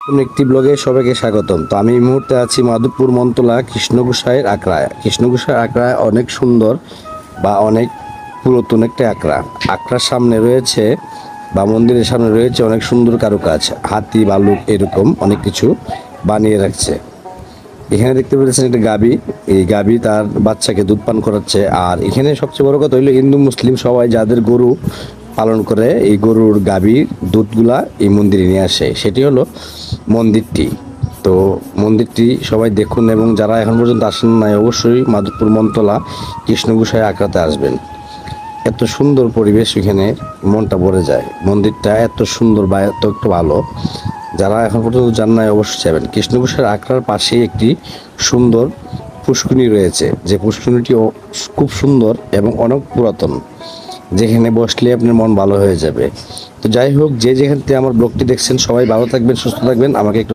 নতুন একটি ব্লগে সবাইকে স্বাগতম। তো আমি এই মুহূর্তে আছি মাধবপুর মনতলা কৃষ্ণগোসাইয়ের আখড়ায়। কৃষ্ণগোসাইয়ের আখড়ায় অনেক সুন্দর বা অনেক পুরাতন একটা আখড়ার সামনে রয়েছে বা মন্দিরের সামনে রয়েছে অনেক সুন্দর কারুকাজ, হাতি ভালুক এরকম অনেক কিছু বানিয়ে রাখছে। এখানে দেখতে পেয়েছেন একটা গাবি, এই গাবি তার বাচ্চাকে দুধ পান করাচ্ছে। আর এখানে সবচেয়ে বড় কথা হইলো হিন্দু মুসলিম সবাই যাদের গরু পালন করে এই গরুর গাভীর দুধগুলা এই মন্দিরে নিয়ে আসে, সেটি হলো মন্দিরটি। তো মন্দিরটি সবাই দেখুন এবং যারা এখন পর্যন্ত আসেন নাই অবশ্যই মাধবপুর মনতলা কৃষ্ণগোসাই আখড়াতে আসবেন। এত সুন্দর পরিবেশ, এখানে মনটা ভরে যায়। মন্দিরটা এত সুন্দর বা এত একটু ভালো, যারা এখন পর্যন্ত যান নাই অবশ্যই যাবেন। কৃষ্ণগোসাইয়ের আখড়ার পাশে একটি সুন্দর পুষ্করিণী রয়েছে, যে পুষ্করিণীটিও খুব সুন্দর এবং অনেক পুরাতন, যেখানে বসলে আপনার মন ভালো হয়ে যাবে। তো যাই হোক, যে যেখান থেকে আমার ব্লগটি দেখছেন সবাই ভালো থাকবেন, সুস্থ থাকবেন। আমাকে একটু